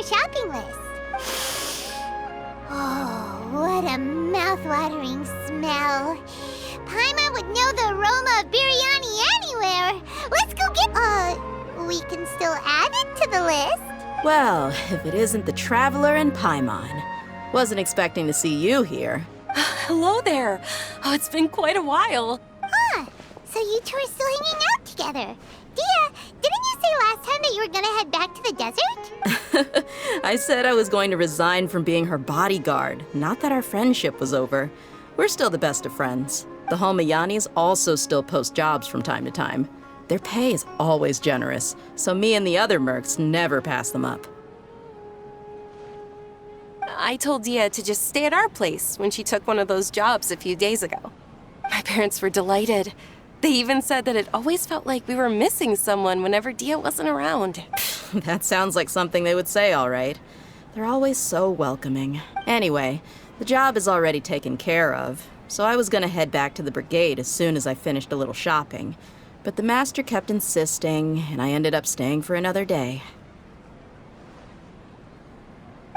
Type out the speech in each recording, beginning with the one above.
shopping list. Oh, what a mouth-watering smell. Paimon would know the aroma of biryani anywhere. Let's go get... we can still add it to the list. Well, if it isn't the Traveler and Paimon. Wasn't expecting to see you here. Hello there. Oh, it's been quite a while. So you two are still hanging out together. Dia, didn't you say last time that you were gonna head back to the desert? I said I was going to resign from being her bodyguard, not that our friendship was over. We're still the best of friends. The Homayanis also still post jobs from time to time. Their pay is always generous, so me and the other mercs never pass them up. I told Dia to just stay at our place when she took one of those jobs a few days ago. My parents were delighted. They even said that it always felt like we were missing someone whenever Dia wasn't around. That sounds like something they would say, all right. They're always so welcoming. Anyway, the job is already taken care of, so I was gonna head back to the brigade as soon as I finished a little shopping. But the master kept insisting, and I ended up staying for another day.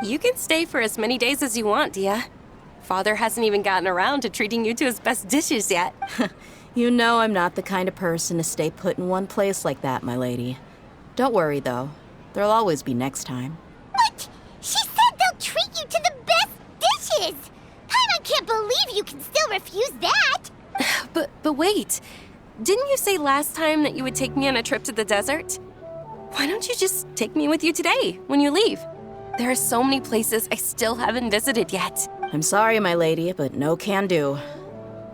You can stay for as many days as you want, Dia. Father hasn't even gotten around to treating you to his best dishes yet. You know I'm not the kind of person to stay put in one place like that, my lady. Don't worry, though. There'll always be next time. What? She said they'll treat you to the best dishes! Paimon can't believe you can still refuse that! But wait. Didn't you say last time that you would take me on a trip to the desert? Why don't you just take me with you today, when you leave? There are so many places I still haven't visited yet. I'm sorry, my lady, but no can do.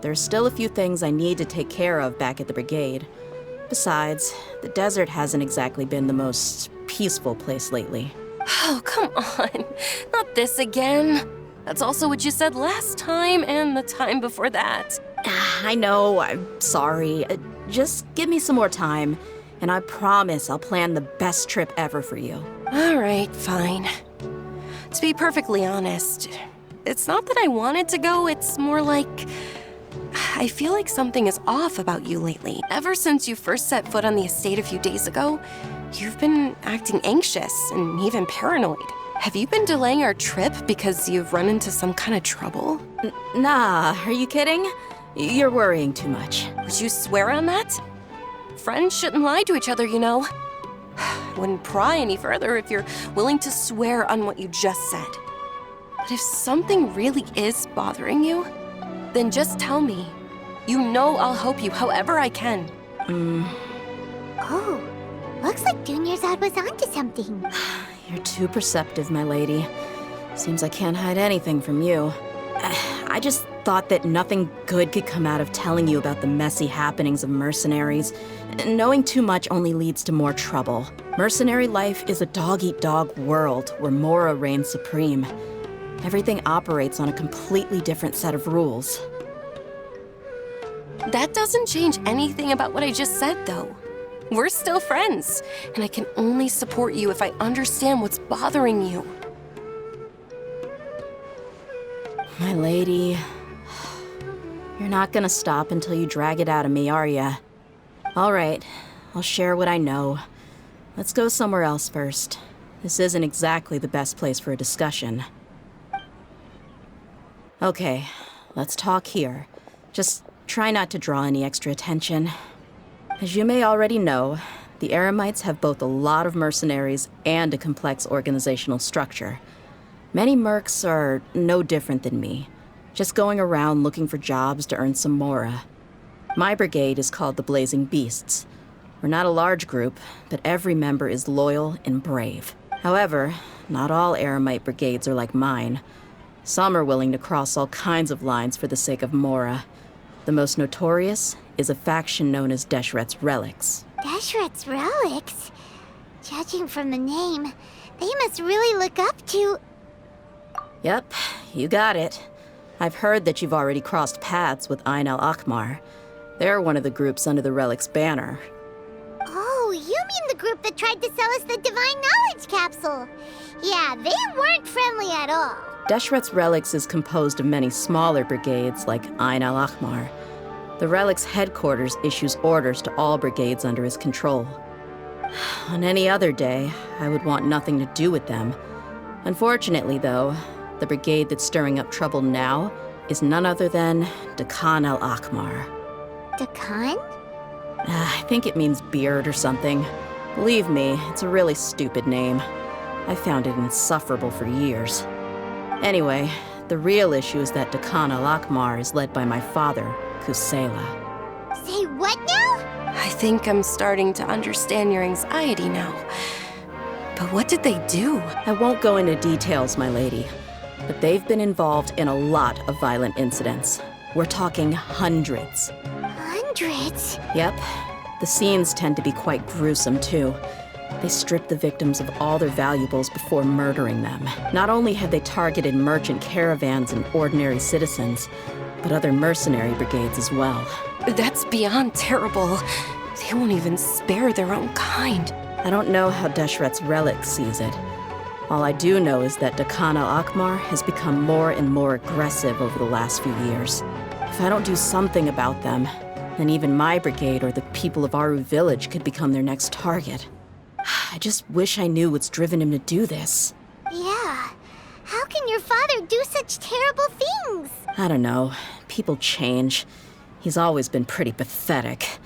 There's still a few things I need to take care of back at the brigade. Besides, the desert hasn't exactly been the most peaceful place lately. Oh, come on. Not this again. That's also what you said last time and the time before that. I know, I'm sorry. Just give me some more time, and I promise I'll plan the best trip ever for you. All right, fine. To be perfectly honest, it's not that I wanted to go, it's more like... I feel like something is off about you lately. Ever since you first set foot on the estate a few days ago, you've been acting anxious and even paranoid. Have you been delaying our trip because you've run into some kind of trouble? Nah, are you kidding? You're worrying too much. Would you swear on that? Friends shouldn't lie to each other, you know. I wouldn't pry any further if you're willing to swear on what you just said. But if something really is bothering you, then just tell me. You know I'll help you however I can. Oh, looks like Dunyarzad was onto something. You're too perceptive, my lady. Seems I can't hide anything from you. I just thought that nothing good could come out of telling you about the messy happenings of mercenaries. Knowing too much only leads to more trouble. Mercenary life is a dog-eat-dog world where Mora reigns supreme. Everything operates on a completely different set of rules. That doesn't change anything about what I just said, though. We're still friends, and I can only support you if I understand what's bothering you. My lady, you're not gonna stop until you drag it out of me, are ya? All right, I'll share what I know. Let's go somewhere else first. This isn't exactly the best place for a discussion. Okay, let's talk here. Just try not to draw any extra attention. As you may already know, the Eremites have both a lot of mercenaries and a complex organizational structure. Many mercs are no different than me, just going around looking for jobs to earn some mora. My brigade is called the Blazing Beasts. We're not a large group, but every member is loyal and brave. However, not all Eremite brigades are like mine. Some are willing to cross all kinds of lines for the sake of mora. The most notorious is a faction known as Deshret's Relics. Deshret's Relics? Judging from the name, they must really look up to... Yep, you got it. I've heard that you've already crossed paths with Ain al-Akmar. They're one of the groups under the Relic's banner. Oh, you mean the group that tried to sell us the Divine Knowledge Capsule? Yeah, they weren't friendly at all. Deshret's Relics is composed of many smaller brigades like Ain al-Akmar. The Relic's headquarters issues orders to all brigades under his control. On any other day, I would want nothing to do with them, Unfortunately, though, the brigade that's stirring up trouble now is none other than Dakan al-Akmar. Dakan? I think it means beard or something. Believe me, it's a really stupid name. I found it insufferable for years. Anyway, the real issue is that Dakan al-Akmar is led by my father, Kusela. Say what now? I think I'm starting to understand your anxiety now. But what did they do? I won't go into details, my lady, but they've been involved in a lot of violent incidents. We're talking hundreds. Hundreds? Yep. The scenes tend to be quite gruesome, too. They strip the victims of all their valuables before murdering them. Not only have they targeted merchant caravans and ordinary citizens, but other mercenary brigades as well. That's beyond terrible. They won't even spare their own kind. I don't know how Deshret's relic sees it. All I do know is that Dakan al-Akmar has become more and more aggressive over the last few years. If I don't do something about them, then even my brigade or the people of Aru village could become their next target. I just wish I knew what's driven him to do this. Yeah. How can your father do such terrible things? I don't know. People change. He's always been pretty pathetic.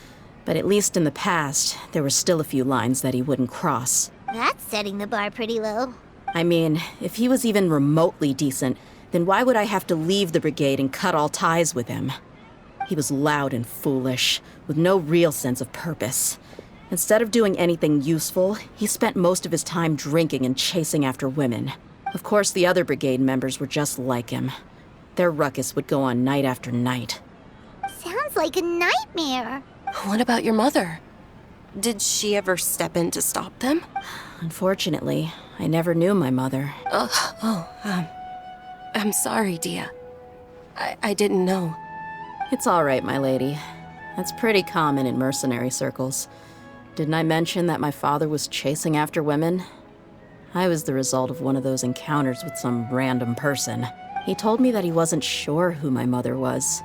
But at least in the past, there were still a few lines that he wouldn't cross. That's setting the bar pretty low. I mean, if he was even remotely decent, then why would I have to leave the brigade and cut all ties with him? He was loud and foolish, with no real sense of purpose. Instead of doing anything useful, he spent most of his time drinking and chasing after women. Of course, the other brigade members were just like him. Their ruckus would go on night after night. Sounds like a nightmare. What about your mother? Did she ever step in to stop them? Unfortunately, I never knew my mother. I'm sorry, Dia. I didn't know. It's all right, my lady. That's pretty common in mercenary circles. Didn't I mention that my father was chasing after women? I was the result of one of those encounters with some random person. He told me that he wasn't sure who my mother was.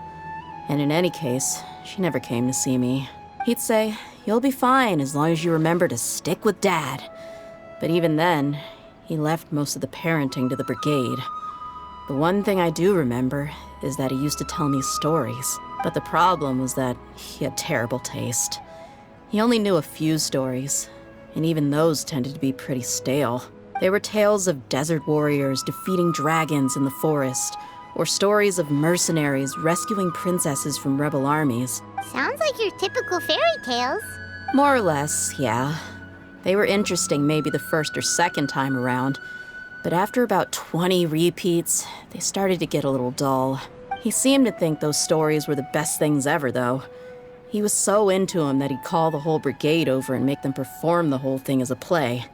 And in any case, she never came to see me. He'd say, "You'll be fine as long as you remember to stick with Dad." But even then, he left most of the parenting to the brigade. The one thing I do remember is that he used to tell me stories. But the problem was that he had terrible taste. He only knew a few stories, and even those tended to be pretty stale. They were tales of desert warriors defeating dragons in the forest, or stories of mercenaries rescuing princesses from rebel armies. Sounds like your typical fairy tales. More or less, yeah. They were interesting maybe the first or second time around, but after about 20 repeats, they started to get a little dull. He seemed to think those stories were the best things ever, though. He was so into them that he'd call the whole brigade over and make them perform the whole thing as a play.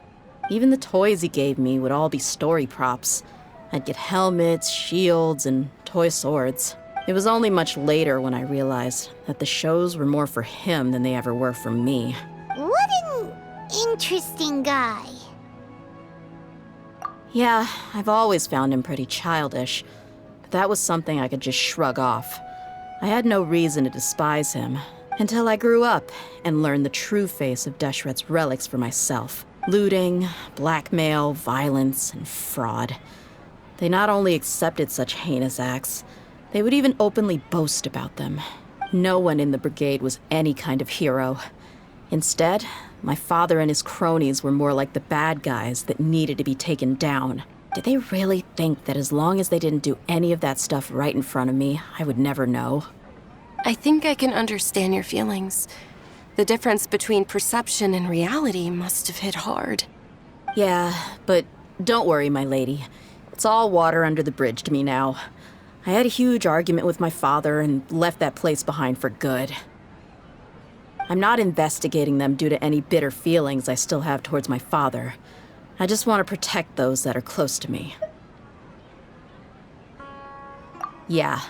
Even the toys he gave me would all be story props. I'd get helmets, shields, and toy swords. It was only much later when I realized that the shows were more for him than they ever were for me. What an interesting guy. Yeah, I've always found him pretty childish, but that was something I could just shrug off. I had no reason to despise him, until I grew up and learned the true face of Deshret's relics for myself. Looting, blackmail, violence, and fraud. They not only accepted such heinous acts, they would even openly boast about them. No one in the brigade was any kind of hero. Instead, my father and his cronies were more like the bad guys that needed to be taken down. Did they really think that as long as they didn't do any of that stuff right in front of me, I would never know? I think I can understand your feelings. The difference between perception and reality must have hit hard. Yeah, but don't worry, my lady. It's all water under the bridge to me now. I had a huge argument with my father and left that place behind for good. I'm not investigating them due to any bitter feelings I still have towards my father. I just want to protect those that are close to me. Yeah,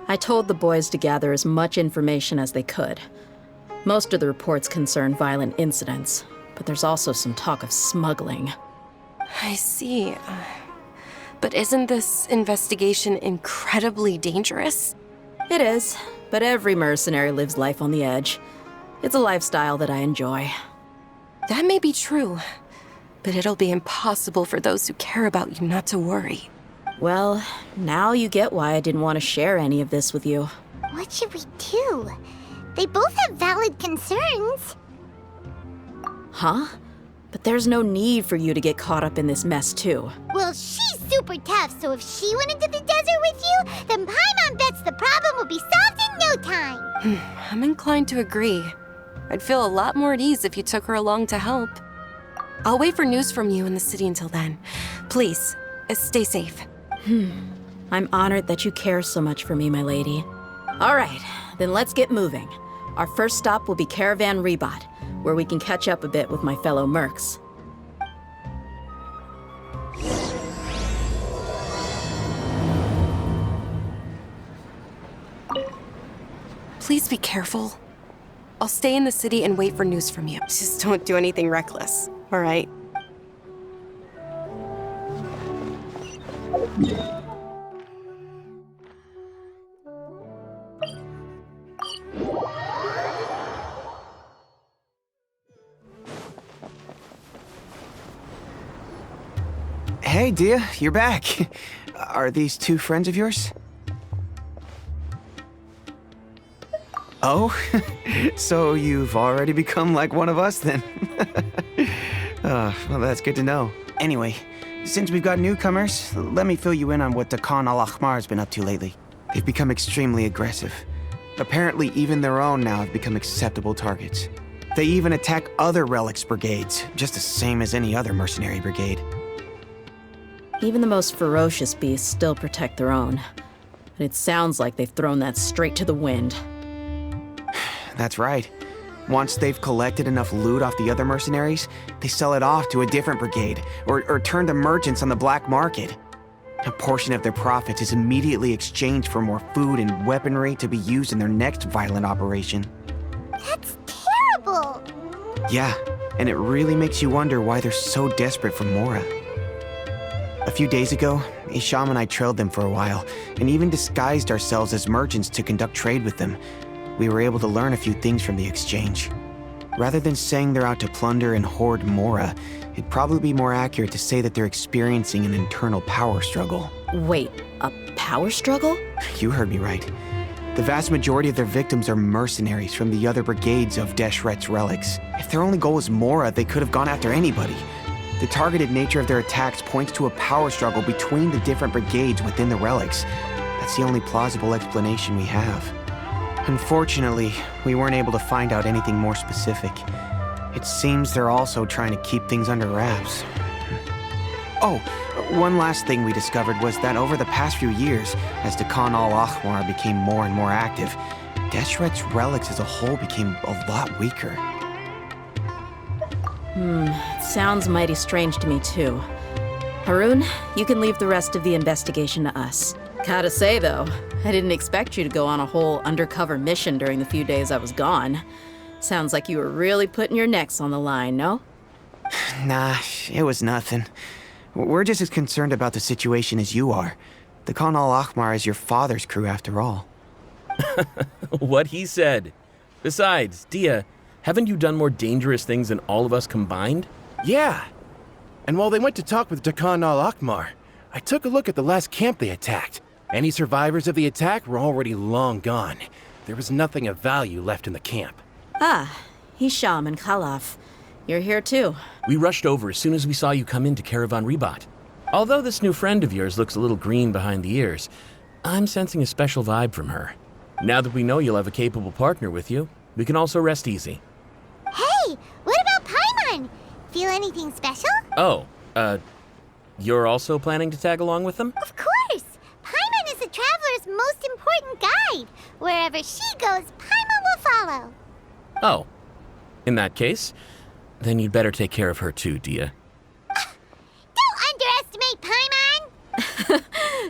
I told the boys to gather as much information as they could. Most of the reports concern violent incidents, but there's also some talk of smuggling. I see. But isn't this investigation incredibly dangerous? It is, but every mercenary lives life on the edge. It's a lifestyle that I enjoy. That may be true. but it'll be impossible for those who care about you not to worry. Well, now you get why I didn't want to share any of this with you. What should we do? They both have valid concerns. Huh? But there's no need for you to get caught up in this mess, too. Well, she's super tough, so if she went into the desert with you, then Paimon bets the problem will be solved in no time. I'm inclined to agree. I'd feel a lot more at ease if you took her along to help. I'll wait for news from you in the city until then. Please, stay safe. I'm honored that you care so much for me, my lady. All right, then let's get moving. Our first stop will be Caravan Rebot, where we can catch up a bit with my fellow mercs. Please be careful. I'll stay in the city and wait for news from you. Just don't do anything reckless, all right? Hey, Dia, you're back. Are these two friends of yours? Oh, so you've already become like one of us then? Well, that's good to know. Anyway, since we've got newcomers, let me fill you in on what Dakan al-Ahmar has been up to lately. They've become extremely aggressive. Apparently, even their own now have become acceptable targets. They even attack other relics brigades, just the same as any other mercenary brigade. Even the most ferocious beasts still protect their own. But it sounds like they've thrown that straight to the wind. That's right. Once they've collected enough loot off the other mercenaries, they sell it off to a different brigade, or turn to merchants on the black market. A portion of their profits is immediately exchanged for more food and weaponry to be used in their next violent operation. That's terrible. Yeah, and it really makes you wonder why they're so desperate for Mora. A few days ago, Isham and I trailed them for a while, and even disguised ourselves as merchants to conduct trade with them. We were able to learn a few things from the exchange. Rather than saying they're out to plunder and hoard Mora, it'd probably be more accurate to say that they're experiencing an internal power struggle. Wait, a power struggle? You heard me right. The vast majority of their victims are mercenaries from the other brigades of Deshret's relics. If their only goal was Mora, they could have gone after anybody. The targeted nature of their attacks points to a power struggle between the different brigades within the relics. That's the only plausible explanation we have. Unfortunately, we weren't able to find out anything more specific. It seems they're also trying to keep things under wraps. Oh, one last thing we discovered was that over the past few years, as Dakan al-Ahmar became more and more active, Deshret's relics as a whole became a lot weaker. It sounds mighty strange to me, too. Haroon, you can leave the rest of the investigation to us. Gotta say, though, I didn't expect you to go on a whole undercover mission during the few days I was gone. Sounds like you were really putting your necks on the line, no? Nah, it was nothing. We're just as concerned about the situation as you are. The Khan al-Ahmar is your father's crew, after all. What he said. Besides, Dia, haven't you done more dangerous things than all of us combined? Yeah. And while they went to talk with Dakan al-Ahmar, I took a look at the last camp they attacked. Any survivors of the attack were already long gone. There was nothing of value left in the camp. Ah, Hisham and Khalaf. You're here too. We rushed over as soon as we saw you come into Caravan Rebot. Although this new friend of yours looks a little green behind the ears, I'm sensing a special vibe from her. Now that we know you'll have a capable partner with you, we can also rest easy. Hey, what about Paimon? Feel anything special? Oh, you're also planning to tag along with them? Of course! Paimon is the traveler's most important guide. Wherever she goes, Paimon will follow. Oh, in that case, then you'd better take care of her too, Dia. Don't underestimate Paimon!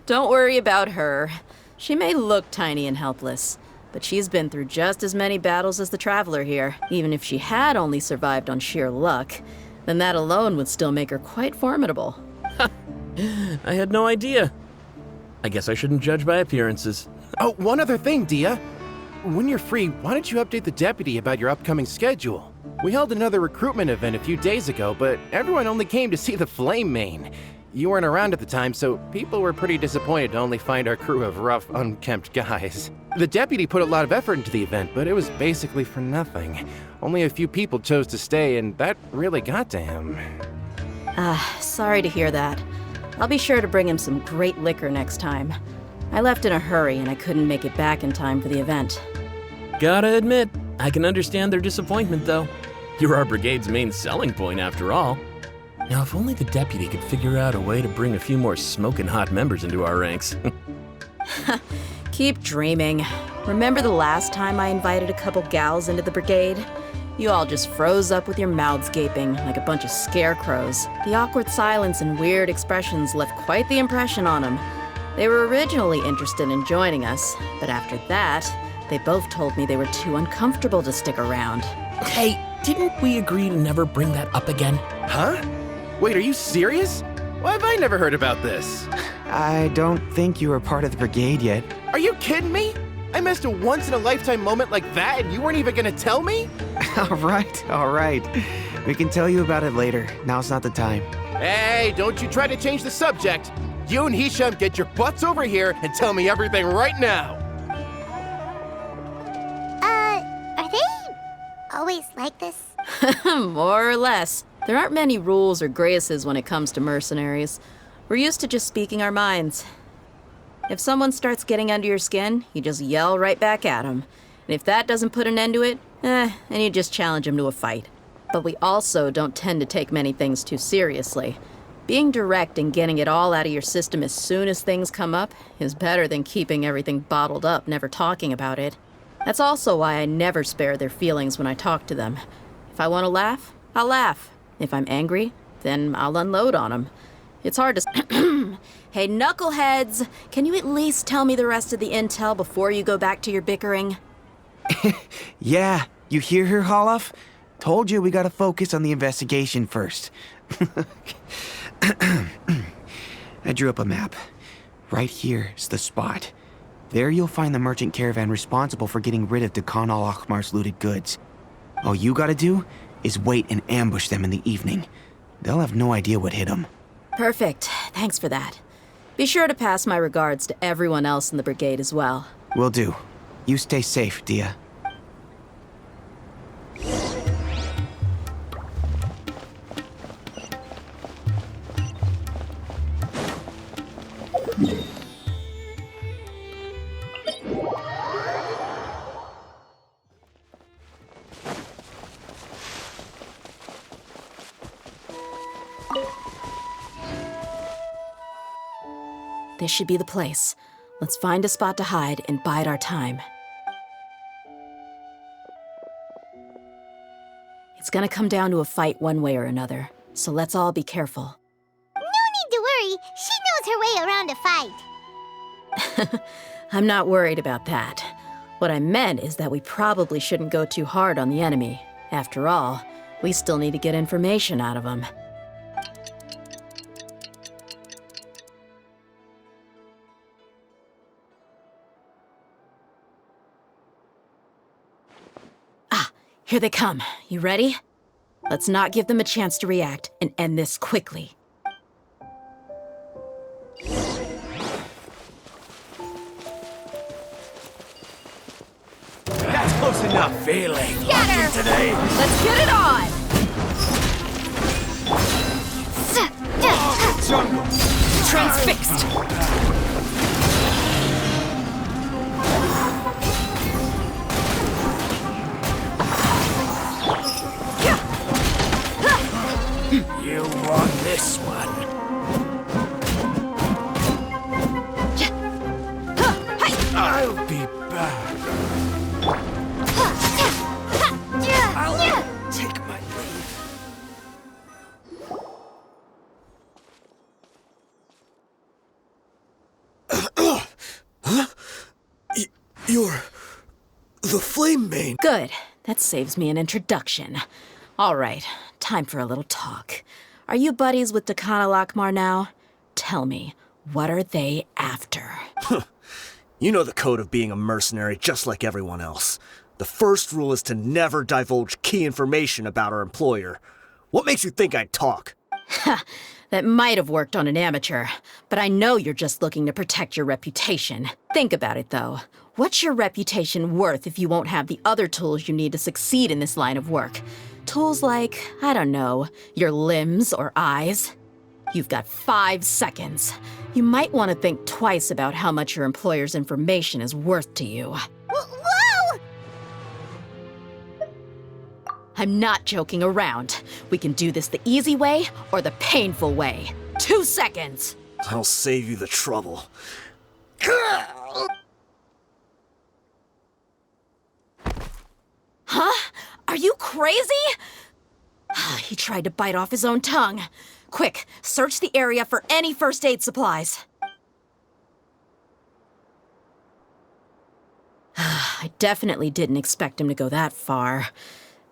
Don't worry about her. She may look tiny and helpless, but she's been through just as many battles as the traveler here. Even if she had only survived on sheer luck, then that alone would still make her quite formidable. I had no idea. I guess I shouldn't judge by appearances. Oh, one other thing, Dia. When you're free, why don't you update the deputy about your upcoming schedule? We held another recruitment event a few days ago, but everyone only came to see the Flame Main. You weren't around at the time, so people were pretty disappointed to only find our crew of rough, unkempt guys. The deputy put a lot of effort into the event, but it was basically for nothing. Only a few people chose to stay, and that really got to him. Sorry to hear that. I'll be sure to bring him some great liquor next time. I left in a hurry and I couldn't make it back in time for the event. Gotta admit, I can understand their disappointment, though. You're our brigade's main selling point, after all. Now, if only the deputy could figure out a way to bring a few more smoking hot members into our ranks. Keep dreaming. Remember the last time I invited a couple gals into the brigade? You all just froze up with your mouths gaping like a bunch of scarecrows. The awkward silence and weird expressions left quite the impression on them. They were originally interested in joining us, but after that, they both told me they were too uncomfortable to stick around. Hey, didn't we agree to never bring that up again? Huh? Wait, are you serious? Why have I never heard about this? I don't think you were part of the brigade yet. Are you kidding me? I missed a once-in-a-lifetime moment like that and you weren't even gonna tell me? All right. We can tell you about it later. Now's not the time. Hey, don't you try to change the subject. You and Hisham get your butts over here and tell me everything right now. Are they always like this? More or less. There aren't many rules or graces when it comes to mercenaries. We're used to just speaking our minds. If someone starts getting under your skin, you just yell right back at them. And if that doesn't put an end to it, then you just challenge them to a fight. But we also don't tend to take many things too seriously. Being direct and getting it all out of your system as soon as things come up is better than keeping everything bottled up, never talking about it. That's also why I never spare their feelings when I talk to them. If I want to laugh, I'll laugh. If I'm angry, then I'll unload on them. It's hard to... Hey, knuckleheads! Can you at least tell me the rest of the intel before you go back to your bickering? Yeah, you hear her, Holof? Told you we gotta focus on the investigation first. I drew up a map. Right here's the spot. There you'll find the merchant caravan responsible for getting rid of Dakan al-Akhmar's looted goods. All you gotta do is wait and ambush them in the evening. They'll have no idea what hit them. Perfect. Thanks for that. Be sure to pass my regards to everyone else in the brigade as well. Will do. You stay safe, Dia. This should be the place. Let's find a spot to hide and bide our time. It's gonna come down to a fight one way or another, so let's all be careful. No need to worry. She knows her way around a fight. I'm not worried about that. What I meant is that we probably shouldn't go too hard on the enemy. After all, we still need to get information out of them. Here they come. You ready? Let's not give them a chance to react and end this quickly. That's close enough. Feeling Scatter! today. Let's get it on! Transfixed! You want this one? I'll be back. I'll take my leave. You're the Flame Main. Good. That saves me an introduction. All right, time for a little talk. Are you buddies with Dakan al-Akhmar now? Tell me, what are they after? You know the code of being a mercenary just like everyone else. The first rule is to never divulge key information about our employer. What makes you think I'd talk? That might have worked on an amateur, but I know you're just looking to protect your reputation. Think about it, though. What's your reputation worth if you won't have the other tools you need to succeed in this line of work? Tools like, I don't know, your limbs or eyes? You've got 5 seconds. You might want to think twice about how much your employer's information is worth to you. Whoa! I'm not joking around. We can do this the easy way or the painful way. 2 seconds! I'll save you the trouble. Huh? Are you crazy? He tried to bite off his own tongue. Quick, search the area for any first aid supplies. I definitely didn't expect him to go that far.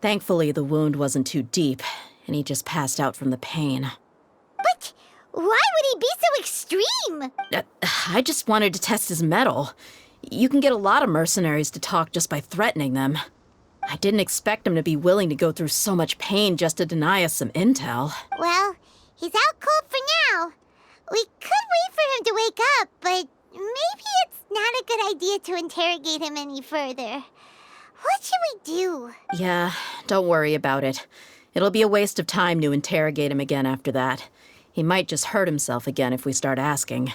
Thankfully, the wound wasn't too deep, and he just passed out from the pain. But why would he be so extreme? I just wanted to test his mettle. You can get a lot of mercenaries to talk just by threatening them. I didn't expect him to be willing to go through so much pain just to deny us some intel. Well, he's out cold for now. We could wait for him to wake up, but maybe it's not a good idea to interrogate him any further. What should we do? Yeah, don't worry about it. It'll be a waste of time to interrogate him again after that. He might just hurt himself again if we start asking.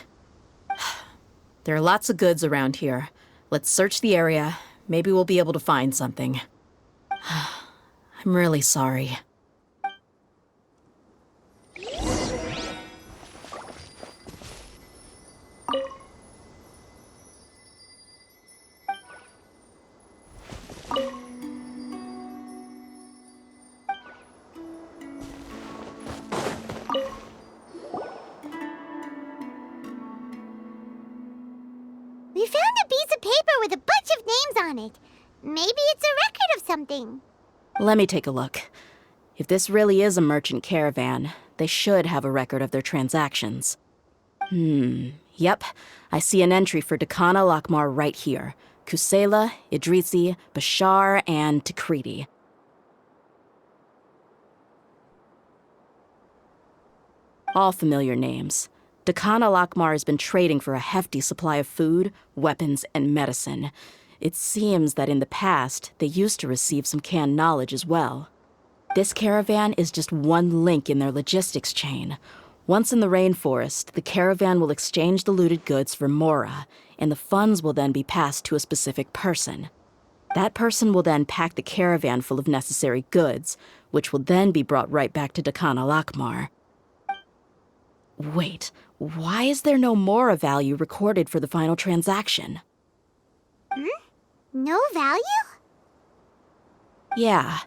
There are lots of goods around here. Let's search the area. Maybe we'll be able to find something. I'm really sorry. We found a piece of paper with a bunch of names on it. Maybe it's a record of something. Let me take a look. If this really is a merchant caravan, they should have a record of their transactions. Yep. I see an entry for Dakana Lakmar right here. Kusela, Idrisi, Bashar, and Takriti. All familiar names. Dakana Lakmar has been trading for a hefty supply of food, weapons, and medicine. It seems that in the past, they used to receive some canned knowledge as well. This caravan is just one link in their logistics chain. Once in the rainforest, the caravan will exchange the looted goods for Mora, and the funds will then be passed to a specific person. That person will then pack the caravan full of necessary goods, which will then be brought right back to Dakana Lakmar. Wait, why is there no Mora value recorded for the final transaction? No value? Yeah,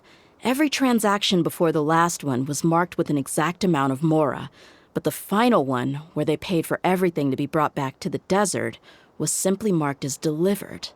every transaction before the last one was marked with an exact amount of Mora, but the final one, where they paid for everything to be brought back to the desert, was simply marked as delivered.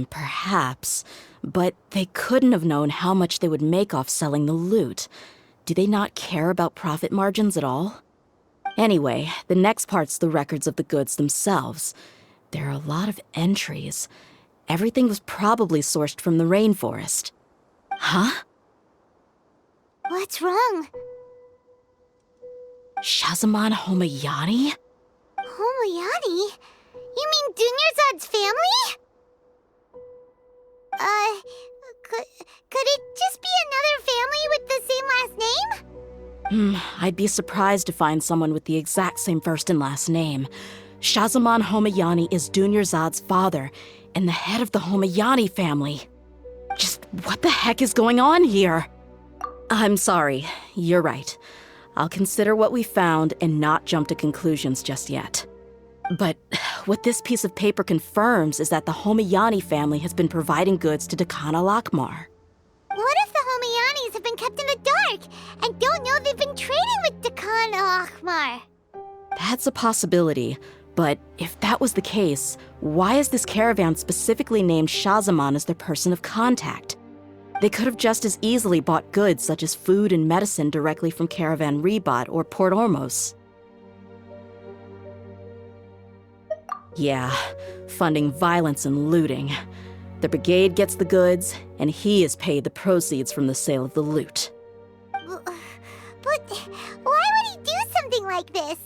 Perhaps. But they couldn't have known how much they would make off selling the loot. Do they not care about profit margins at all? Anyway, the next part's the records of the goods themselves. There are a lot of entries. Everything was probably sourced from the rainforest. Huh? What's wrong? Shazamon Homayani? Homayani? You mean Dunyarzad's family? Could it just be another family with the same last name? I'd be surprised to find someone with the exact same first and last name. Shazamon Homayani is Dunyarzad's father, and the head of the Homayani family. Just what the heck is going on here? I'm sorry, you're right. I'll consider what we found and not jump to conclusions just yet. But what this piece of paper confirms is that the Homayani family has been providing goods to Dakan al-Akmar. What if the Homayanis have been kept in the dark and don't know they've been trading with Dakan al-Akmar? That's a possibility, but if that was the case, why is this caravan specifically named Shazamon as their person of contact? They could have just as easily bought goods such as food and medicine directly from Caravan Ribat or Port Ormos. Yeah, funding violence and looting. The brigade gets the goods, and he is paid the proceeds from the sale of the loot. But why would he do something like this?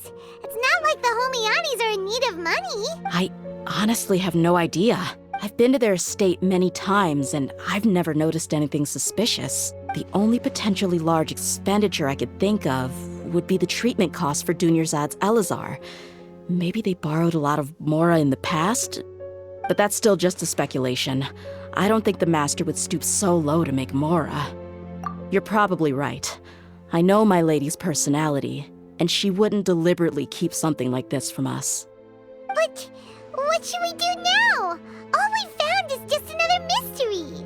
It's not like the Homayanis are in need of money. I honestly have no idea. I've been to their estate many times, and I've never noticed anything suspicious. The only potentially large expenditure I could think of would be the treatment costs for Dunyarzad's Elazar. Maybe they borrowed a lot of Mora in the past? But that's still just a speculation. I don't think the master would stoop so low to make Mora. You're probably right. I know my lady's personality, and she wouldn't deliberately keep something like this from us. But what should we do now? All we found is just another mystery.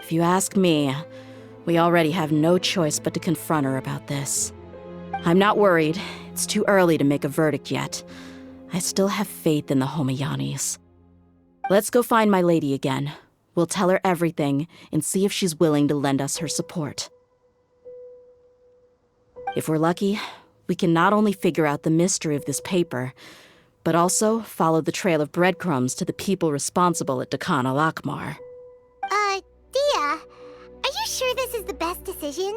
If you ask me, we already have no choice but to confront her about this. I'm not worried. It's too early to make a verdict yet. I still have faith in the Homayanis. Let's go find my lady again. We'll tell her everything and see if she's willing to lend us her support. If we're lucky, we can not only figure out the mystery of this paper, but also follow the trail of breadcrumbs to the people responsible at Dakan al-Akmar. Dia, are you sure this is the best decision?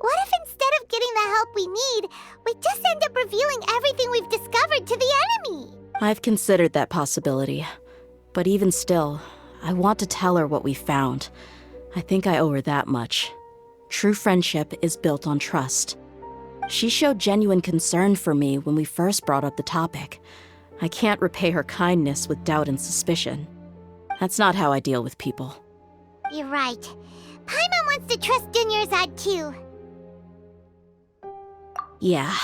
What if instead of getting the help we need, we just end up revealing everything we've discovered to the enemy? I've considered that possibility. But even still, I want to tell her what we found. I think I owe her that much. True friendship is built on trust. She showed genuine concern for me when we first brought up the topic. I can't repay her kindness with doubt and suspicion. That's not how I deal with people. You're right. Paimon wants to trust Dunyarzad too. Yeah.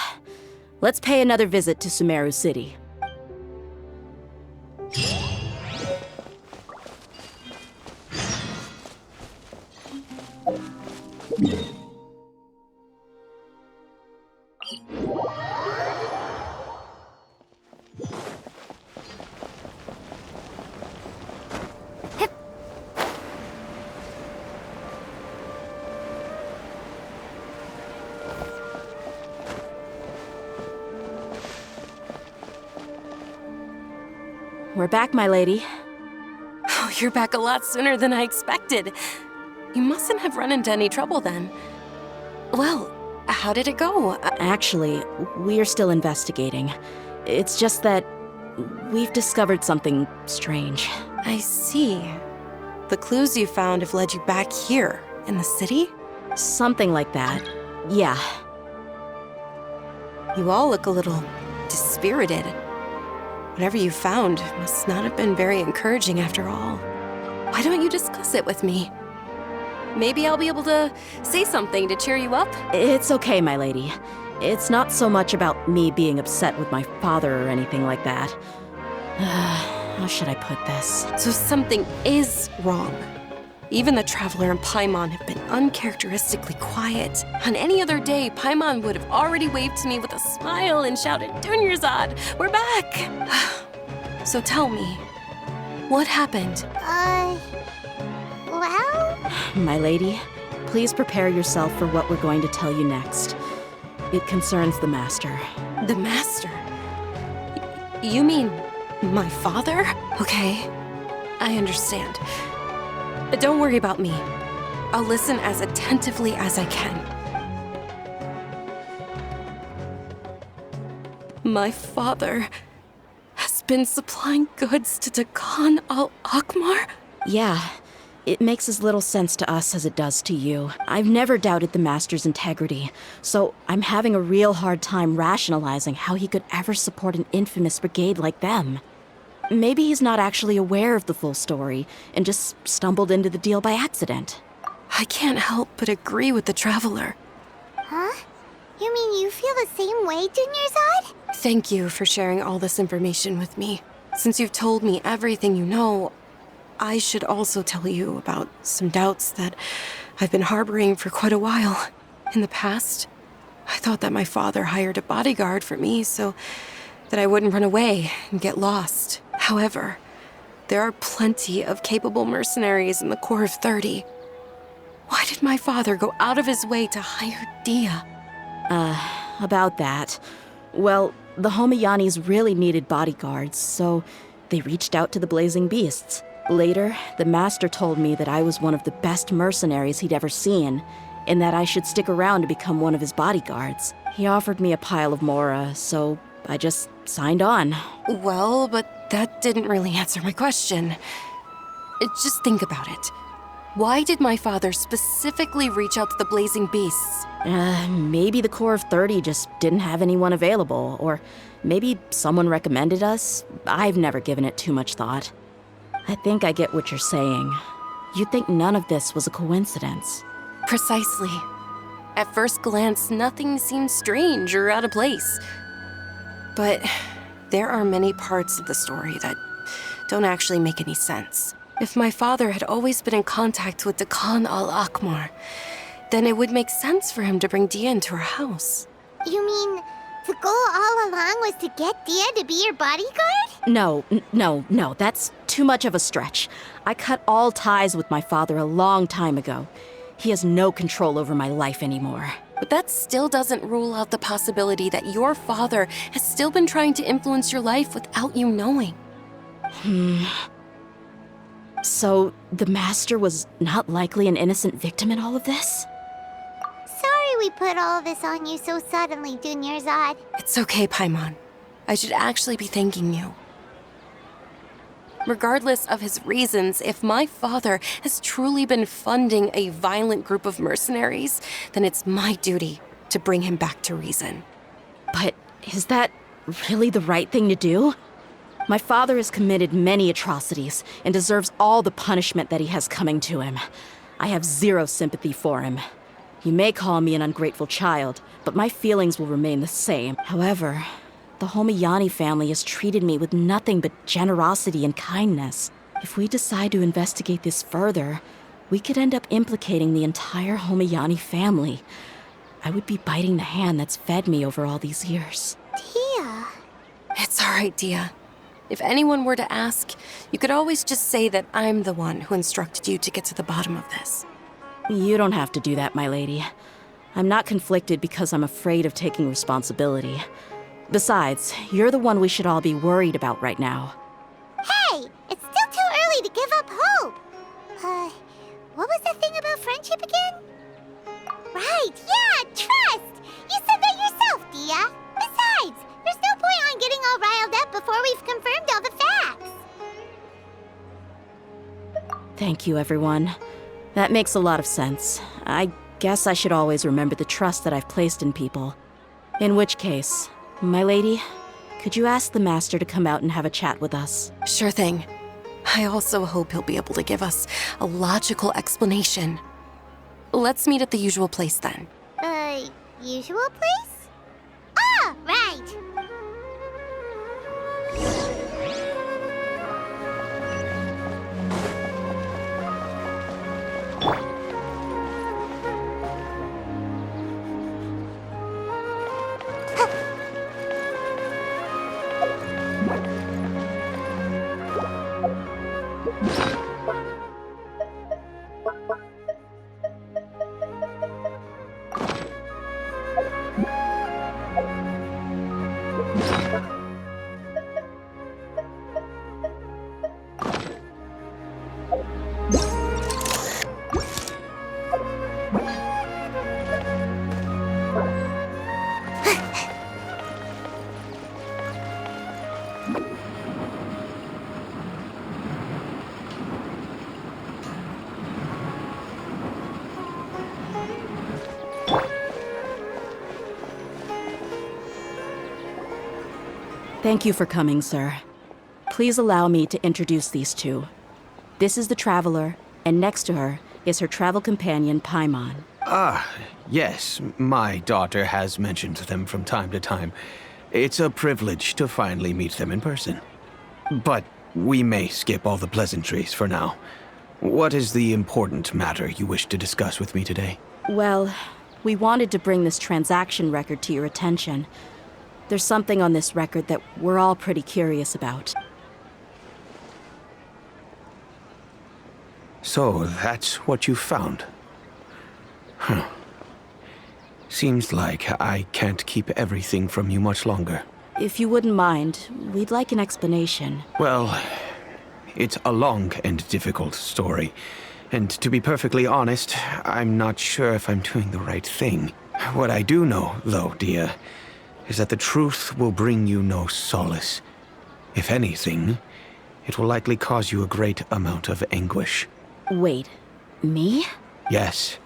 Let's pay another visit to Sumeru City. We're back, my lady. Oh, you're back a lot sooner than I expected. You mustn't have run into any trouble then. Well, how did it go? Actually, we are still investigating. It's just that we've discovered something strange. I see. The clues you found have led you back here, in the city? Something like that. Yeah. You all look a little dispirited. Whatever you found must not have been very encouraging after all. Why don't you discuss it with me? Maybe I'll be able to say something to cheer you up? It's okay, my lady. It's not so much about me being upset with my father or anything like that. How should I put this? So something is wrong. Even the Traveler and Paimon have been uncharacteristically quiet. On any other day, Paimon would have already waved to me with a smile and shouted, "Dunyarzad, we're back!" So tell me, what happened? Well? My lady, please prepare yourself for what we're going to tell you next. It concerns the Master. The Master? You mean my father? Okay, I understand. Don't worry about me. I'll listen as attentively as I can. My father has been supplying goods to Dakan al-Akmar? Yeah, it makes as little sense to us as it does to you. I've never doubted the Master's integrity, so I'm having a real hard time rationalizing how he could ever support an infamous brigade like them. Maybe he's not actually aware of the full story and just stumbled into the deal by accident. I can't help but agree with the Traveler. Huh? You mean you feel the same way, Dunyarzad? Thank you for sharing all this information with me. Since you've told me everything you know, I should also tell you about some doubts that I've been harboring for quite a while. In the past, I thought that my father hired a bodyguard for me so that I wouldn't run away and get lost. However, there are plenty of capable mercenaries in the Corps of 30. Why did my father go out of his way to hire Dia? About that. Well, the Homayanis really needed bodyguards, so they reached out to the Blazing Beasts. Later, the Master told me that I was one of the best mercenaries he'd ever seen, and that I should stick around to become one of his bodyguards. He offered me a pile of mora, so I just signed on. Well, but that didn't really answer my question. Just think about it. Why did my father specifically reach out to the Blazing Beasts? Maybe the Corps of 30 just didn't have anyone available, or maybe someone recommended us. I've never given it too much thought. I think I get what you're saying. You'd think none of this was a coincidence. Precisely. At first glance, nothing seems strange or out of place. But there are many parts of the story that don't actually make any sense. If my father had always been in contact with Dakan al-Akmar, then it would make sense for him to bring Dia into our house. You mean the goal all along was to get Dia to be your bodyguard? No, that's too much of a stretch. I cut all ties with my father a long time ago. He has no control over my life anymore. But that still doesn't rule out the possibility that your father has still been trying to influence your life without you knowing. So, the Master was not likely an innocent victim in all of this? Sorry we put all this on you so suddenly, Dunyarzad. It's okay, Paimon. I should actually be thanking you. Regardless of his reasons, if my father has truly been funding a violent group of mercenaries, then it's my duty to bring him back to reason. But is that really the right thing to do? My father has committed many atrocities and deserves all the punishment that he has coming to him. I have zero sympathy for him. You may call me an ungrateful child, but my feelings will remain the same. However, the Homayani family has treated me with nothing but generosity and kindness. If we decide to investigate this further, we could end up implicating the entire Homayani family. I would be biting the hand that's fed me over all these years. Dia. It's all right, Dia. If anyone were to ask, you could always just say that I'm the one who instructed you to get to the bottom of this. You don't have to do that, my lady. I'm not conflicted because I'm afraid of taking responsibility. Besides, you're the one we should all be worried about right now. Hey, it's still too early to give up hope. What was the thing about friendship again? Right, yeah, trust! You said that yourself, Dia. Besides, there's no point on getting all riled up before we've confirmed all the facts. Thank you, everyone. That makes a lot of sense. I guess I should always remember the trust that I've placed in people. In which case, my lady, could you ask the Master to come out and have a chat with us? Sure thing. I also hope he'll be able to give us a logical explanation. Let's meet at the usual place then. Usual place? Ah, right. Thank you for coming, sir. Please allow me to introduce these two. This is the Traveler, and next to her is her travel companion, Paimon. Ah, yes, my daughter has mentioned them from time to time. It's a privilege to finally meet them in person. But we may skip all the pleasantries for now. What is the important matter you wish to discuss with me today? Well, we wanted to bring this transaction record to your attention. There's something on this record that we're all pretty curious about. So, that's what you found? Huh. Seems like I can't keep everything from you much longer. If you wouldn't mind, we'd like an explanation. Well, it's a long and difficult story. And to be perfectly honest, I'm not sure if I'm doing the right thing. What I do know, though, Dia, is that the truth will bring you no solace. If anything, it will likely cause you a great amount of anguish. Wait, me? Yes.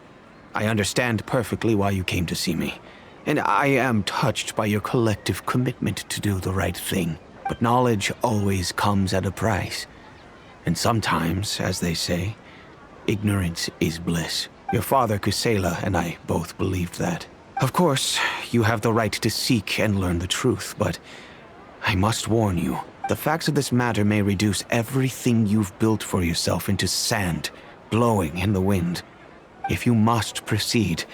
I understand perfectly why you came to see me. And I am touched by your collective commitment to do the right thing. But knowledge always comes at a price. And sometimes, as they say, ignorance is bliss. Your father, Kusela, and I both believed that. Of course, you have the right to seek and learn the truth, but I must warn you, the facts of this matter may reduce everything you've built for yourself into sand, blowing in the wind. If you must proceed,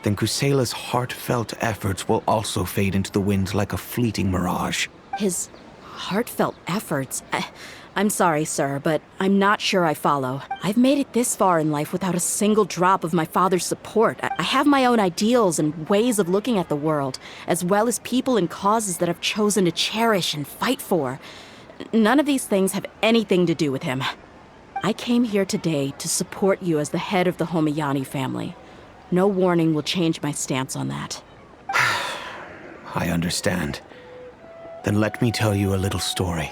then Kusela's heartfelt efforts will also fade into the wind like a fleeting mirage. His heartfelt efforts? I'm sorry, sir, but I'm not sure I follow. I've made it this far in life without a single drop of my father's support. I have my own ideals and ways of looking at the world, as well as people and causes that I've chosen to cherish and fight for. None of these things have anything to do with him. I came here today to support you as the head of the Homayani family. No warning will change my stance on that. I understand. Then let me tell you a little story.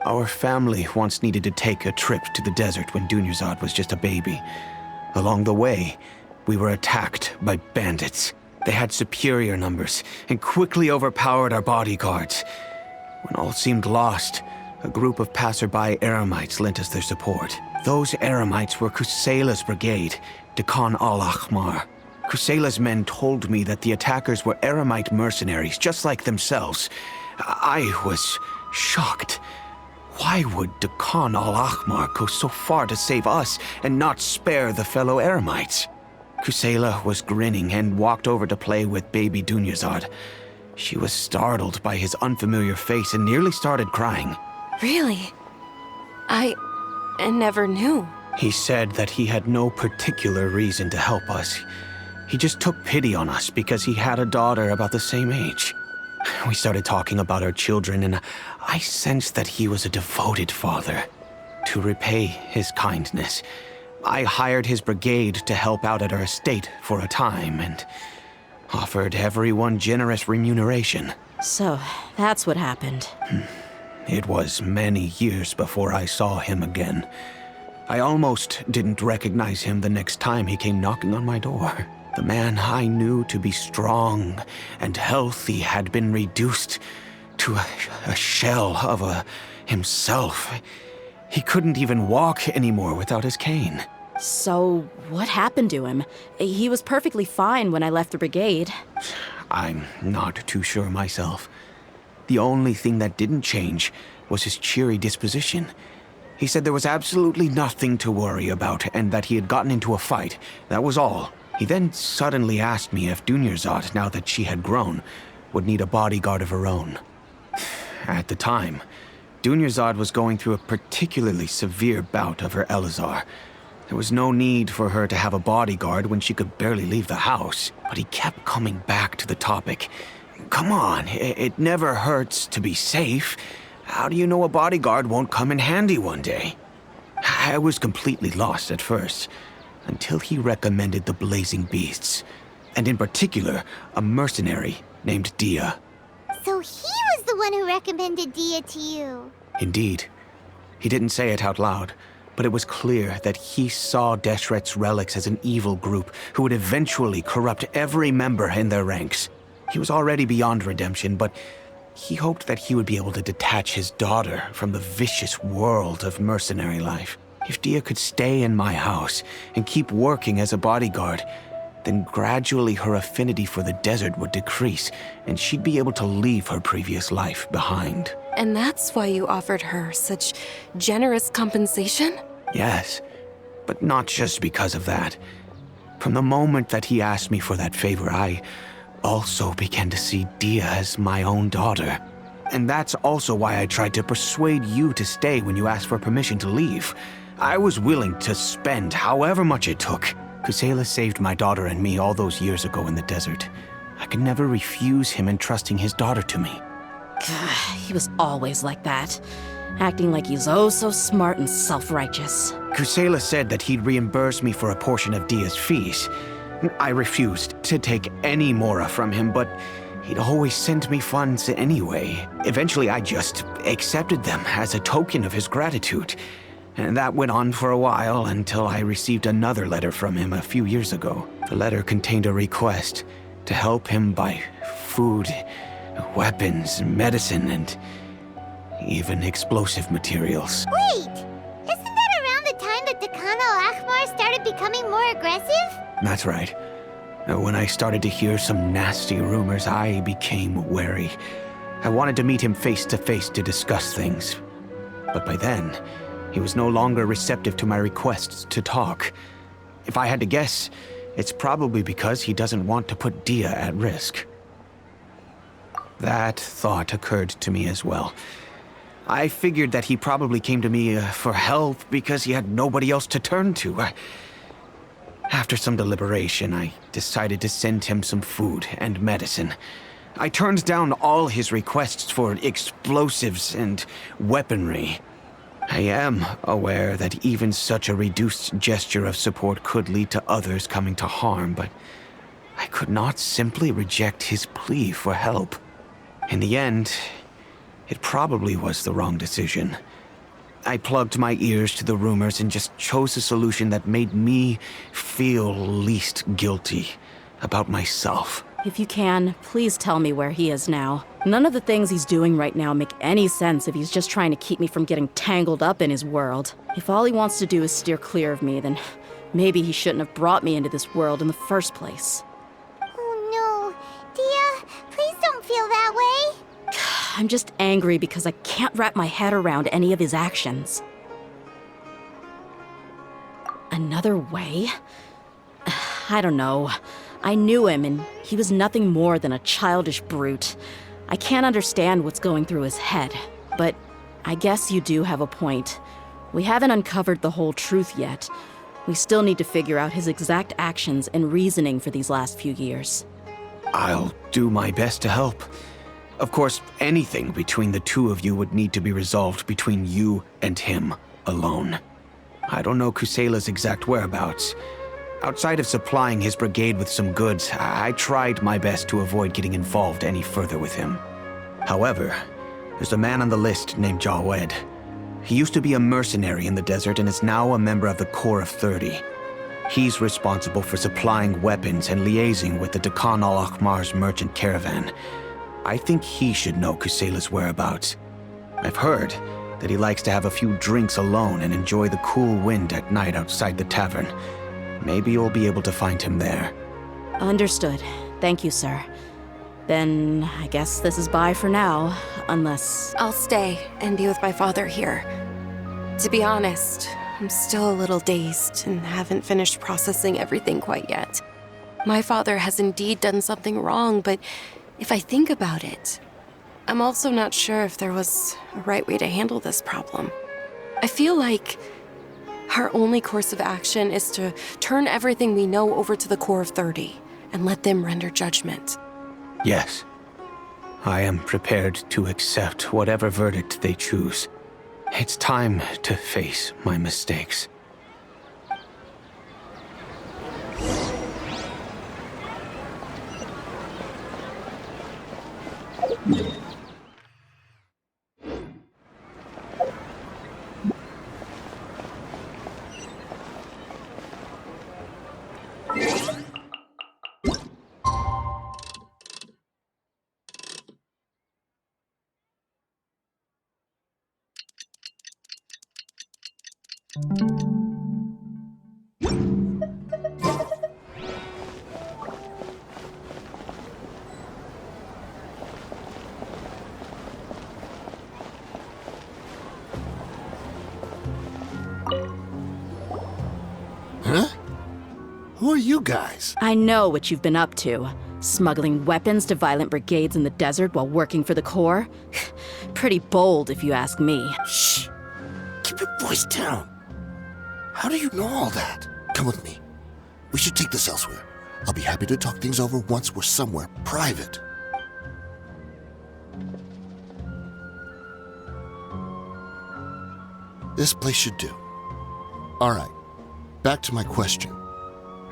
Our family once needed to take a trip to the desert when Dunyarzad was just a baby. Along the way, we were attacked by bandits. They had superior numbers and quickly overpowered our bodyguards. When all seemed lost, a group of passerby Eremites lent us their support. Those Eremites were Kusela's brigade, Dekan al-Ahmar. Kusela's men told me that the attackers were Eremite mercenaries, just like themselves. I was shocked. Why would Dekan al-Ahmar go so far to save us and not spare the fellow Eremites? Kusela was grinning and walked over to play with baby Dunyarzad. She was startled by his unfamiliar face and nearly started crying. Really? I never knew. He said that he had no particular reason to help us. He just took pity on us because he had a daughter about the same age. We started talking about our children, and I sensed that he was a devoted father. To repay his kindness, I hired his brigade to help out at our estate for a time, and offered everyone generous remuneration. So, that's what happened. It was many years before I saw him again. I almost didn't recognize him the next time he came knocking on my door. The man I knew to be strong and healthy had been reduced to a shell of himself. He couldn't even walk anymore without his cane. So, what happened to him? He was perfectly fine when I left the brigade. I'm not too sure myself. The only thing that didn't change was his cheery disposition. He said there was absolutely nothing to worry about and that he had gotten into a fight. That was all. He then suddenly asked me if Dunyarzad, now that she had grown, would need a bodyguard of her own. At the time, Dunyarzad was going through a particularly severe bout of her Elazar. There was no need for her to have a bodyguard when she could barely leave the house, but he kept coming back to the topic. Come on, it never hurts to be safe. How do you know a bodyguard won't come in handy one day? I was completely lost at first, until he recommended the Blazing Beasts, and in particular, a mercenary named Dia. So he was the one who recommended Dia to you. Indeed. He didn't say it out loud, but it was clear that he saw Deshret's relics as an evil group who would eventually corrupt every member in their ranks. He was already beyond redemption, but He hoped that he would be able to detach his daughter from the vicious world of mercenary life. If Dia could stay in my house and keep working as a bodyguard, then gradually her affinity for the desert would decrease, and she'd be able to leave her previous life behind. And that's why you offered her such generous compensation? Yes, but not just because of that. From the moment that he asked me for that favor, I also began to see Dia as my own daughter. And that's also why I tried to persuade you to stay when you asked for permission to leave. I was willing to spend however much it took. Kusela saved my daughter and me all those years ago in the desert. I could never refuse him entrusting his daughter to me. He was always like that, acting like he's oh so smart and self-righteous. Kusela said that he'd reimburse me for a portion of Dia's fees. I refused to take any mora from him, but he'd always send me funds anyway. Eventually, I just accepted them as a token of his gratitude. And that went on for a while until I received another letter from him a few years ago. The letter contained a request to help him buy food, weapons, medicine, and even explosive materials. Wait! Isn't that around the time that Dakan al-Ahmar started becoming more aggressive? That's right. When I started to hear some nasty rumors, I became wary. I wanted to meet him face to face to discuss things. But by then, he was no longer receptive to my requests to talk. If I had to guess, it's probably because he doesn't want to put Dia at risk. That thought occurred to me as well. I figured that he probably came to me for help because he had nobody else to turn to. After some deliberation, I decided to send him some food and medicine. I turned down all his requests for explosives and weaponry. I am aware that even such a reduced gesture of support could lead to others coming to harm, but I could not simply reject his plea for help. In the end, it probably was the wrong decision. I plugged my ears to the rumors and just chose a solution that made me feel least guilty about myself. If you can, please tell me where he is now. None of the things he's doing right now make any sense if he's just trying to keep me from getting tangled up in his world. If all he wants to do is steer clear of me, then maybe he shouldn't have brought me into this world in the first place. Oh no. Dia, please don't feel that way. I'm just angry because I can't wrap my head around any of his actions. Another way? I don't know. I knew him, and he was nothing more than a childish brute. I can't understand what's going through his head, but I guess you do have a point. We haven't uncovered the whole truth yet. We still need to figure out his exact actions and reasoning for these last few years. I'll do my best to help. Of course, anything between the two of you would need to be resolved between you and him alone. I don't know Kusela's exact whereabouts. Outside of supplying his brigade with some goods, I tried my best to avoid getting involved any further with him. However, there's a man on the list named Jawed. He used to be a mercenary in the desert and is now a member of the Corps of 30. He's responsible for supplying weapons and liaising with the Dakan al-Ahmar's merchant caravan. I think he should know Kusela's whereabouts. I've heard that he likes to have a few drinks alone and enjoy the cool wind at night outside the tavern. Maybe you'll be able to find him there. Understood. Thank you, sir. Then I guess this is bye for now, unless... I'll stay and be with my father here. To be honest, I'm still a little dazed and haven't finished processing everything quite yet. My father has indeed done something wrong, but if I think about it, I'm also not sure if there was a right way to handle this problem. I feel like our only course of action is to turn everything we know over to the Corps of 30 and let them render judgment. Yes. I am prepared to accept whatever verdict they choose. It's time to face my mistakes. Huh? Who are you guys? I know what you've been up to. Smuggling weapons to violent brigades in the desert while working for the Corps? Pretty bold, if you ask me. Shh! Keep your voice down. How do you know all that? Come with me. We should take this elsewhere. I'll be happy to talk things over once we're somewhere private. This place should do. All right. Back to my question.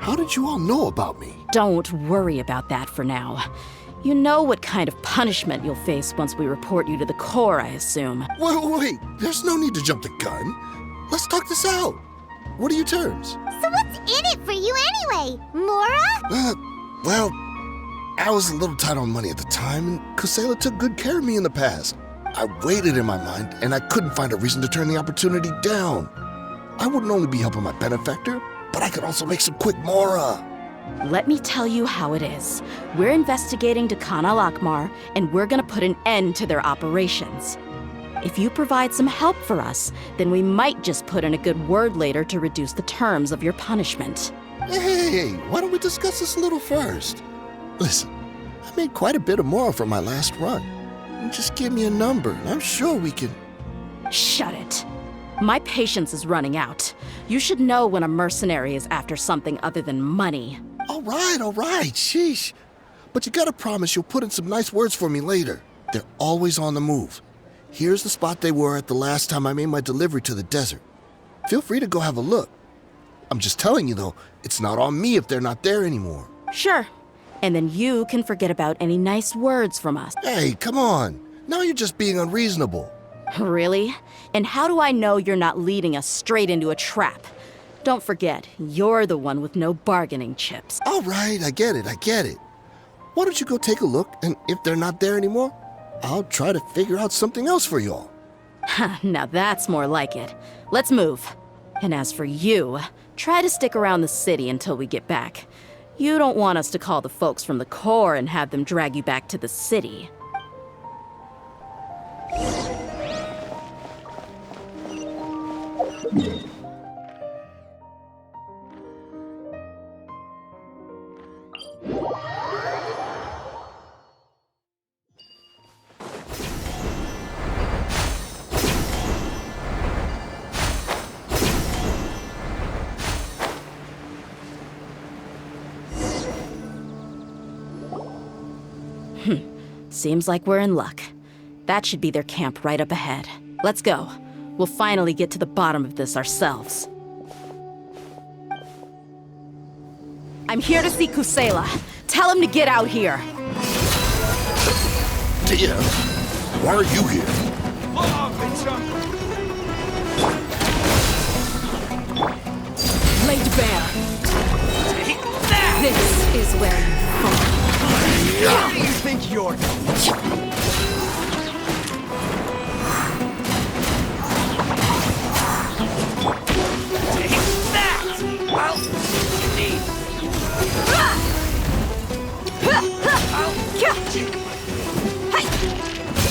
How did you all know about me? Don't worry about that for now. You know what kind of punishment you'll face once we report you to the Corps, I assume. Wait. There's no need to jump the gun. Let's talk this out. What are your terms? So what's in it for you anyway, Mora? Well, I was a little tight on money at the time, and Kusela took good care of me in the past. I weighed it in my mind, and I couldn't find a reason to turn the opportunity down. I wouldn't only be helping my benefactor, but I could also make some quick Mora. Let me tell you how it is. We're investigating Dakan al-Akmar, and we're gonna put an end to their operations. If you provide some help for us, then we might just put in a good word later to reduce the terms of your punishment. Hey, why don't we discuss this a little first? Listen, I made quite a bit of Mora from my last run. Just give me a number, and I'm sure we can... Shut it. My patience is running out. You should know when a mercenary is after something other than money. All right, sheesh. But you gotta promise you'll put in some nice words for me later. They're always on the move. Here's the spot they were at the last time I made my delivery to the desert. Feel free to go have a look. I'm just telling you, though, it's not on me if they're not there anymore. Sure. And then you can forget about any nice words from us. Hey, come on. Now you're just being unreasonable. Really? And how do I know you're not leading us straight into a trap? Don't forget, you're the one with no bargaining chips. All right, I get it. Why don't you go take a look, and if they're not there anymore, I'll try to figure out something else for y'all. Now that's more like it. Let's move. And as for you, try to stick around the city until we get back. You don't want us to call the folks from the Corps and have them drag you back to the city. Seems like we're in luck. That should be their camp right up ahead. Let's go. We'll finally get to the bottom of this ourselves. I'm here to see Kusela. Tell him to get out here. Dear, why are you here? Laid bare. This is where you fall. Who do you think you're...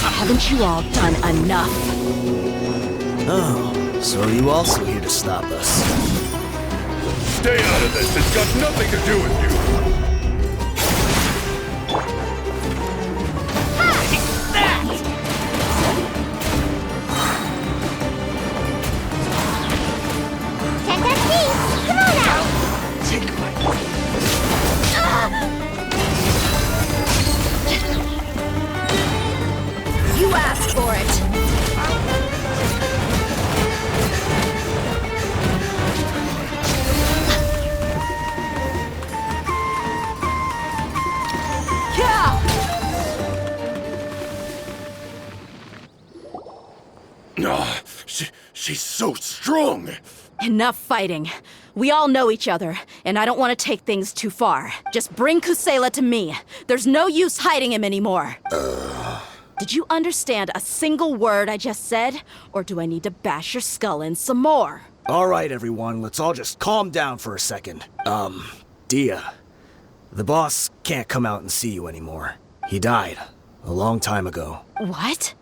Haven't you all done enough? Oh, so are you also here to stop us? Stay out of this. It's got nothing to do with you. Check that piece. Come on out. Take my... You asked for it. She's so strong. Enough fighting. We all know each other, and I don't want to take things too far. Just bring Kusela to me. There's no use hiding him anymore. Did you understand a single word I just said? Or do I need to bash your skull in some more? All right, everyone, let's all just calm down for a second. Dia, the boss can't come out and see you anymore. He died a long time ago. What?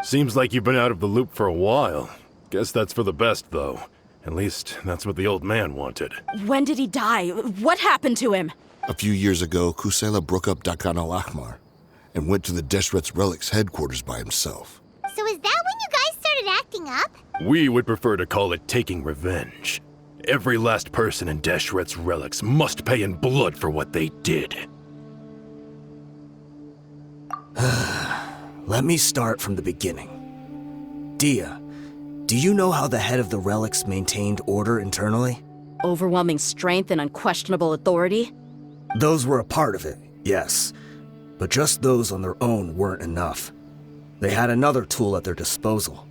Seems like you've been out of the loop for a while. Guess that's for the best, though. At least, that's what the old man wanted. When did he die? What happened to him? A few years ago, Kusela broke up Dakan al-Ahmar and went to the Deshret's Relics headquarters by himself. So is that when you guys started acting up? We would prefer to call it taking revenge. Every last person in Deshret's Relics must pay in blood for what they did. Let me start from the beginning. Dia, do you know how the head of the Relics maintained order internally? Overwhelming strength and unquestionable authority? Those were a part of it, yes. But just those on their own weren't enough. They had another tool at their disposal.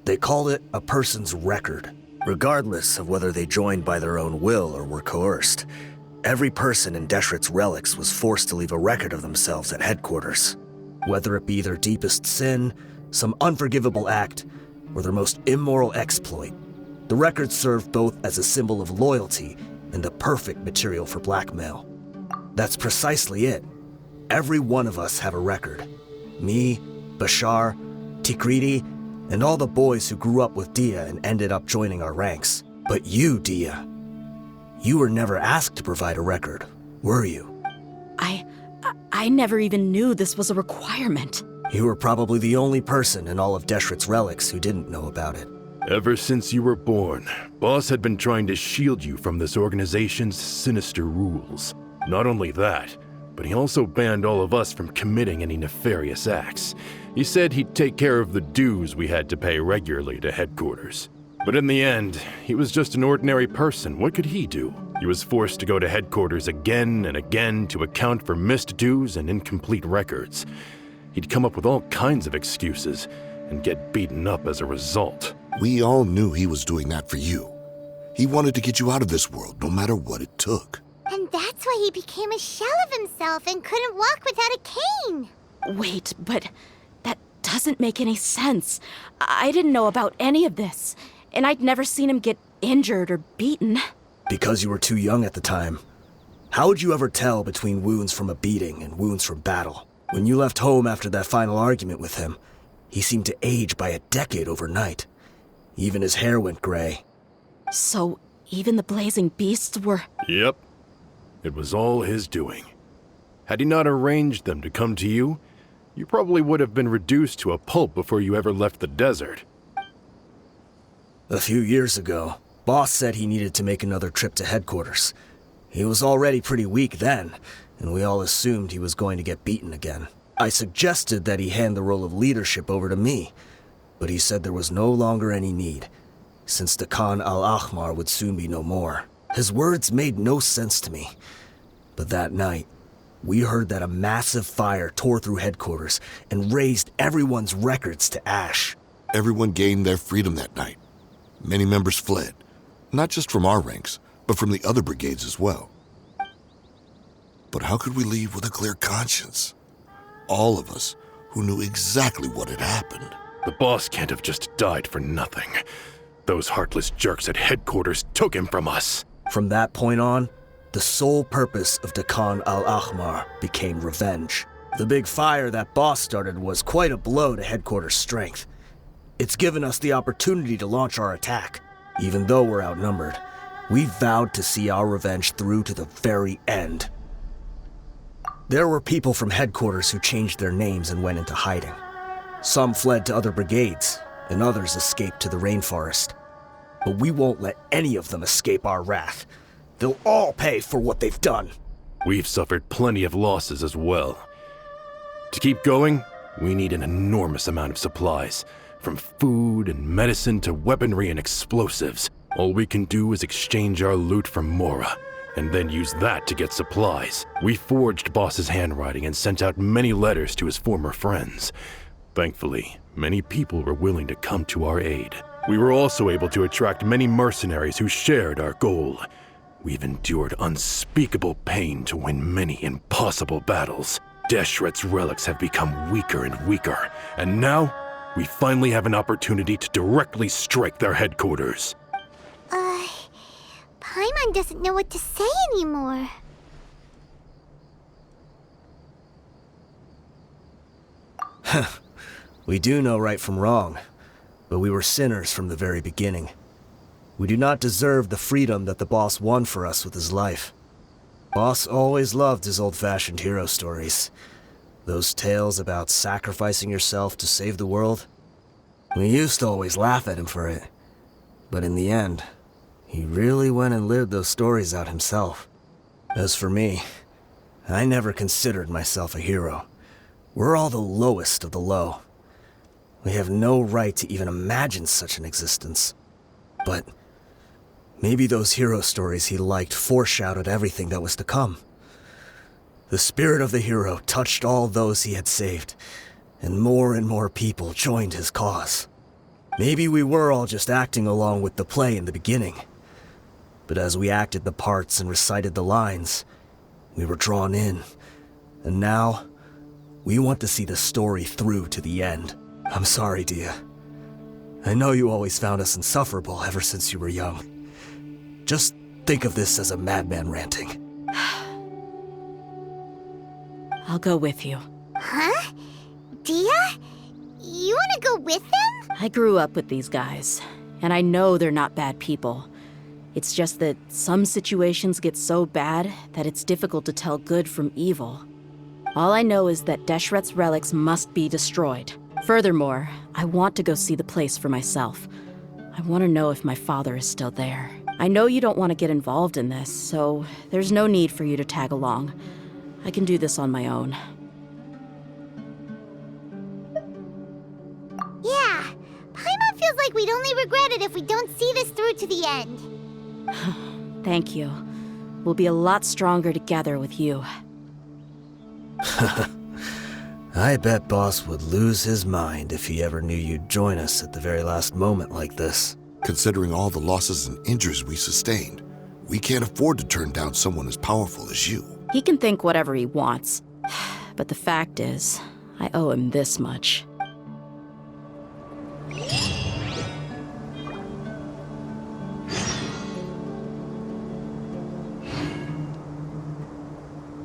They called it a person's record. Regardless of whether they joined by their own will or were coerced, every person in Deshret's Relics was forced to leave a record of themselves at headquarters. Whether it be their deepest sin, some unforgivable act, or their most immoral exploit, the record served both as a symbol of loyalty and the perfect material for blackmail. That's precisely it. Every one of us have a record. Me, Bashar, Tikriti, and all the boys who grew up with Dia and ended up joining our ranks. But you, Dia, you were never asked to provide a record, were you? I never even knew this was a requirement. You were probably the only person in all of Deshret's Relics who didn't know about it. Ever since you were born, Boss had been trying to shield you from this organization's sinister rules. Not only that, but he also banned all of us from committing any nefarious acts. He said he'd take care of the dues we had to pay regularly to headquarters. But in the end, he was just an ordinary person. What could he do? He was forced to go to headquarters again and again to account for missed dues and incomplete records. He'd come up with all kinds of excuses and get beaten up as a result. We all knew he was doing that for you. He wanted to get you out of this world, no matter what it took. And that's why he became a shell of himself and couldn't walk without a cane. Wait, but that doesn't make any sense. I didn't know about any of this, and I'd never seen him get injured or beaten. Because you were too young at the time. How would you ever tell between wounds from a beating and wounds from battle? When you left home after that final argument with him, he seemed to age by a decade overnight. Even his hair went gray. So even the blazing beasts were... Yep. It was all his doing. Had he not arranged them to come to you, you probably would have been reduced to a pulp before you ever left the desert. A few years ago, Boss said he needed to make another trip to headquarters. He was already pretty weak then, and we all assumed he was going to get beaten again. I suggested that he hand the role of leadership over to me, but he said there was no longer any need, since the Khan al-Ahmar would soon be no more. His words made no sense to me, but that night, we heard that a massive fire tore through headquarters and razed everyone's records to ash. Everyone gained their freedom that night. Many members fled, not just from our ranks, but from the other brigades as well. But how could we leave with a clear conscience? All of us who knew exactly what had happened. The boss can't have just died for nothing. Those heartless jerks at headquarters took him from us. From that point on, the sole purpose of Dakan al-Ahmar became revenge. The big fire that Boss started was quite a blow to headquarters' strength. It's given us the opportunity to launch our attack. Even though we're outnumbered, we vowed to see our revenge through to the very end. There were people from headquarters who changed their names and went into hiding. Some fled to other brigades, and others escaped to the rainforest. But we won't let any of them escape our wrath. They'll all pay for what they've done. We've suffered plenty of losses as well. To keep going, we need an enormous amount of supplies, from food and medicine to weaponry and explosives. All we can do is exchange our loot from Mora, and then use that to get supplies. We forged Boss's handwriting and sent out many letters to his former friends. Thankfully, many people were willing to come to our aid. We were also able to attract many mercenaries who shared our goal. We've endured unspeakable pain to win many impossible battles. Deshret's relics have become weaker and weaker, and now We finally have an opportunity to directly strike their headquarters. Paimon doesn't know what to say anymore. We do know right from wrong, but we were sinners from the very beginning. We do not deserve the freedom that the boss won for us with his life. Boss always loved his old-fashioned hero stories. Those tales about sacrificing yourself to save the world. We used to always laugh at him for it. But in the end, he really went and lived those stories out himself. As for me, I never considered myself a hero. We're all the lowest of the low. We have no right to even imagine such an existence. But maybe those hero stories he liked foreshadowed everything that was to come. The spirit of the hero touched all those he had saved, and more people joined his cause. Maybe we were all just acting along with the play in the beginning. But as we acted the parts and recited the lines, we were drawn in. And now, we want to see the story through to the end. I'm sorry, Dia. I know you always found us insufferable ever since you were young. Just think of this as a madman ranting. I'll go with you. Huh? Dia? You want to go with them? I grew up with these guys, and I know they're not bad people. It's just that some situations get so bad that it's difficult to tell good from evil. All I know is that Deshret's relics must be destroyed. Furthermore, I want to go see the place for myself. I want to know if my father is still there. I know you don't want to get involved in this, so there's no need for you to tag along. I can do this on my own. Yeah. Paimon feels like we'd only regret it if we don't see this through to the end. Thank you. We'll be a lot stronger together with you. I bet Boss would lose his mind if he ever knew you'd join us at the very last moment like this. Considering all the losses and injuries we sustained, we can't afford to turn down someone as powerful as you. He can think whatever he wants. But the fact is, I owe him this much.